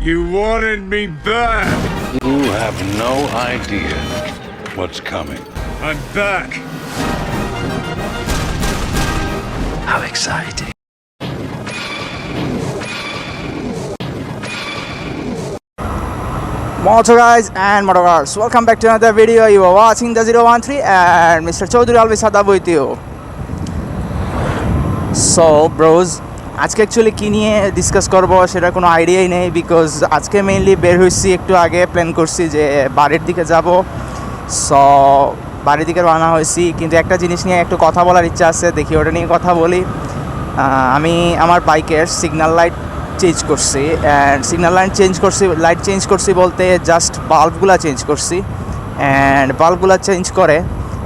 You wanted me back. You have no idea what's coming. I'm back. How exciting. Moto guys and moto girls, welcome back to another video. You are watching the 013 and Mr. Chaudhary always had up with you. So bros, আজকে actually কী নিয়ে discuss করবো সেটার কোনো আইডিয়াই নেই, because আজকে mainly বের হয়েছি, একটু আগে প্ল্যান করছি যে বাড়ির দিকে যাব। সো বাড়ির দিকে রওনা হয়েছি, কিন্তু একটা জিনিস নিয়ে একটু কথা বলার ইচ্ছা আছে, দেখি ওটা নিয়ে কথা বলি। আমি আমার বাইকের সিগন্যাল লাইট চেঞ্জ করছি, অ্যান্ড সিগন্যাল লাইট চেঞ্জ করছি বলতে জাস্ট বাল্বগুলো চেঞ্জ করছি, অ্যান্ড বাল্বগুলো চেঞ্জ করে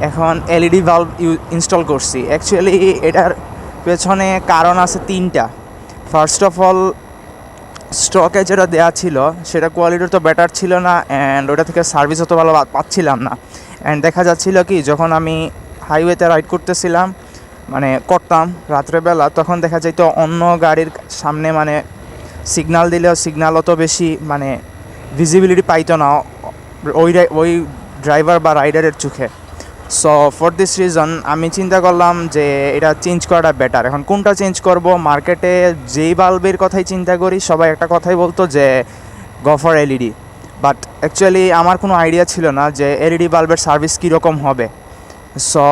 এখন এলইডি বাল্ব ইনস্টল করছি। অ্যাকচুয়ালি এটার পেছনে কারণ আছে তিনটা। ফার্স্ট অফ অল, স্টকে যেটা দেওয়া ছিল সেটা কোয়ালিটি তো বেটার ছিল না, অ্যান্ড ওটা থেকে সার্ভিস অত ভালো পাচ্ছিলাম না। অ্যান্ড দেখা যাচ্ছিল কি, যখন আমি হাইওয়েতে রাইড করতাম রাত্রেবেলা, তখন দেখা যেত অন্য গাড়ির সামনে সিগন্যাল দিলেও সিগন্যাল অত বেশি ভিজিবিলিটি পাইতো না ওই ড্রাইভার বা রাইডারের চোখে। সো ফর দিস রিজন আমি চিন্তা করলাম যে এটা চেঞ্জ করাটা বেটার। এখন কোনটা চেঞ্জ করব? মার্কেটে যেই বাল্বের কথাই চিন্তা করি সবাই একটা কথাই বলতো যে go for LED, but actually আমার কোনো আইডিয়া ছিল না যে এলইডি বাল্বের সার্ভিস কীরকম হবে। সো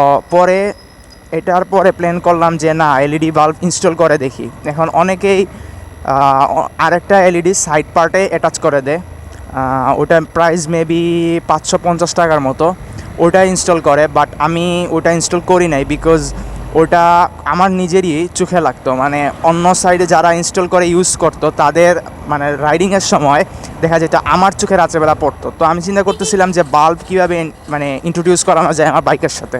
এটার পরে প্ল্যান করলাম যে না, এলইডি বাল্ব ইনস্টল করে দেখি। এখন অনেকেই আরেকটা এলইডি সাইড পার্টে অ্যাটাচ করে দেয়, ওটা প্রাইস মেবি 550 টাকার মতো, ওটা ইনস্টল করে। বাট আমি ওটা ইনস্টল করি নাই, বিকজ ওটা আমার নিজেরই চোখে লাগতো। অন্য সাইডে যারা ইনস্টল করে ইউজ করতো তাদের রাইডিংয়ের সময় দেখা যেত আমার চোখে রাত্রেবেলা পড়তো। তো আমি চিন্তা করতেছিলাম যে বাল্ব কীভাবে ইন্ট্রোডিউস করানো যায় আমার বাইকের সাথে।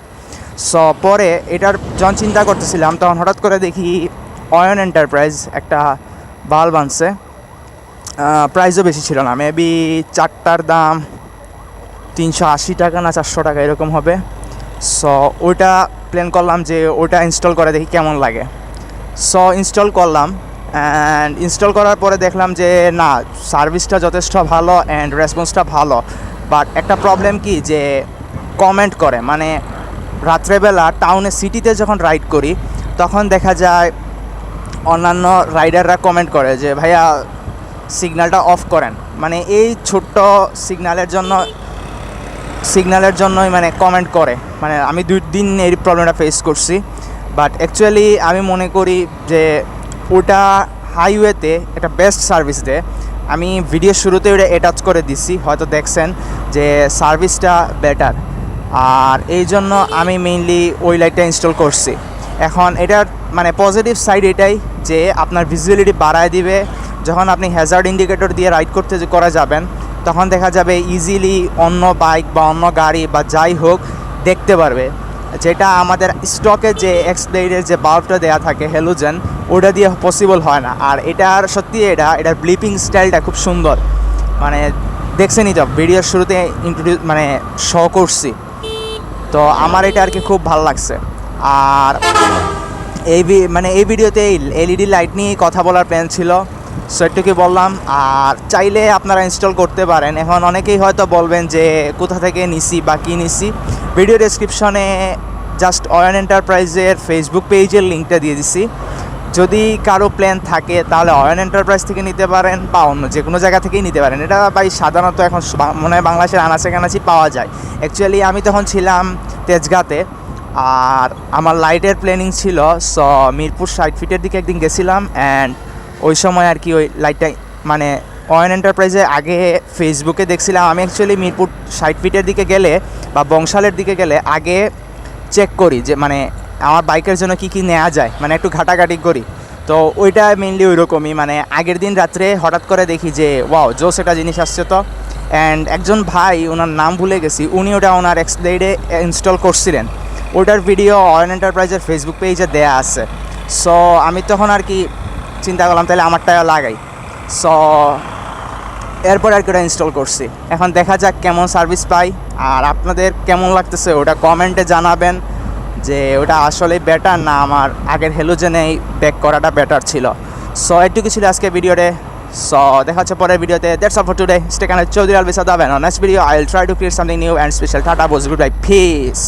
সো পরে এটার যখন চিন্তা করতেছিলাম, তখন হঠাৎ করে দেখি অয়ন এন্টারপ্রাইজ একটা বাল্ব আনছে। প্রাইসও বেশি ছিল না, মেবি চারটার দাম 380 টাকা না 400 টাকা এরকম হবে। সো ওইটা প্ল্যান করলাম যে ওটা ইনস্টল করে দেখি কেমন লাগে। সো ইনস্টল করলাম, অ্যান্ড ইনস্টল করার পরে দেখলাম যে না, সার্ভিসটা যথেষ্ট ভালো অ্যান্ড রেসপন্সটা ভালো। বাট একটা প্রবলেম কি, যে কমেন্ট করে, রাত্রেবেলা টাউনে সিটিতে যখন রাইড করি তখন দেখা যায় অন্যান্য রাইডাররা কমেন্ট করে যে ভাইয়া সিগন্যালটা অফ করেন। এই ছোট্ট সিগন্যালের জন্যই কমেন্ট করে। আমি 2 দিন এই প্রবলেমটা ফেস করছি। বাট অ্যাকচুয়ালি আমি মনে করি যে ওটা হাইওয়েতে একটা বেস্ট সার্ভিস দেয়। আমি ভিডিওর শুরুতে ওটা অ্যাটাচ করে দিছি, হয়তো দেখছেন যে সার্ভিসটা বেটার, আর এই জন্য আমি মেইনলি ওই লাইটটা ইনস্টল করছি। এখন এটার পজিটিভ সাইড এটাই যে আপনার ভিজিবিলিটি বাড়ায় দিবে। যখন আপনি হ্যাজার্ড ইন্ডিকেটর দিয়ে রাইড করা যাবেন, তখন দেখা যাবে ইজিলি অন্য বাইক বা অন্য গাড়ি বা যাই হোক দেখতে পারবে, যেটা আমাদের স্টকে যে এক্সব্লেডের যে বাল্বটা দেওয়া থাকে হ্যালোজেন, ওটা দিয়ে পসিবল হয় না। আর এটার সত্যি এটার ব্লিপিং স্টাইলটা খুব সুন্দর, দেখছেনই তো ভিডিওর শুরুতে শো করছি। তো আমার এটা আর কি খুব ভালো লাগছে। আর এই ভিডিওতে এলইডি লাইট নিয়ে কথা বলার প্ল্যান ছিল, সো একটু বললাম। আর চাইলে আপনারা ইনস্টল করতে পারেন। এখন অনেকেই হয়তো বলবেন যে কোথা থেকে নিছি বা কী নিছি, ভিডিও ডেসক্রিপশনে জাস্ট অয়ন এন্টারপ্রাইজের ফেসবুক পেজের লিঙ্কটা দিয়ে দিছি। যদি কারো প্ল্যান থাকে তাহলে অয়ন এন্টারপ্রাইজ থেকে নিতে পারেন বা অন্য যে কোনো জায়গা থেকেই নিতে পারেন। এটা সাধারণত এখন মনে হয় বাংলাদেশের আনাচে কানাচি পাওয়া যায়। অ্যাকচুয়ালি আমি তখন ছিলাম তেজগাঁতে, আর আমার লাইটের প্ল্যানিং ছিল। সো মিরপুর 60 ফিটের দিকে একদিন গেছিলাম, অ্যান্ড ওই সময় আর কি ওই লাইটটা অয়ন এন্টারপ্রাইজে আগে ফেসবুকে দেখছিলাম। আমি অ্যাকচুয়ালি মিরপুর 60 ফিটের দিকে গেলে বা বংশালের দিকে গেলে আগে চেক করি যে আমার বাইকের জন্য কি নেওয়া যায়, একটু ঘাটাঘাটি করি। তো ওইটা মেইনলি ওই রকমই, আগের দিন রাত্রে হঠাৎ করে দেখি যে ওয়াও জোস একটা জিনিস আসছে। তো অ্যান্ড একজন ভাই, ওনার নাম ভুলে গেছি, উনি ওটা ওনার এক্সব্লেডে ইনস্টল করছিলেন। ওটার ভিডিও অয়ন এন্টারপ্রাইজের ফেসবুক পেজে দেয়া আছে। সো আমি তখন আর কি চিন্তা করলাম তাহলে আমারটাও লাগাই। সো এরপর আর কি ওটা ইনস্টল করছি। এখন দেখা যাক কেমন সার্ভিস পাই, আর আপনাদের কেমন লাগতেছে ওটা কমেন্টে জানাবেন যে ওটা আসলে বেটার না আমার আগের হ্যালোজেনেই ব্যাক করাটা বেটার ছিল। সো এটুকু ছিল আজকে ভিডিওতে। সো দেখা হচ্ছে পরের ভিডিওতে। That's all for today. Stay connected. Chowdhury Albis আদাব, and on next video I'll try to create something new and special. Tata boys, goodbye, peace.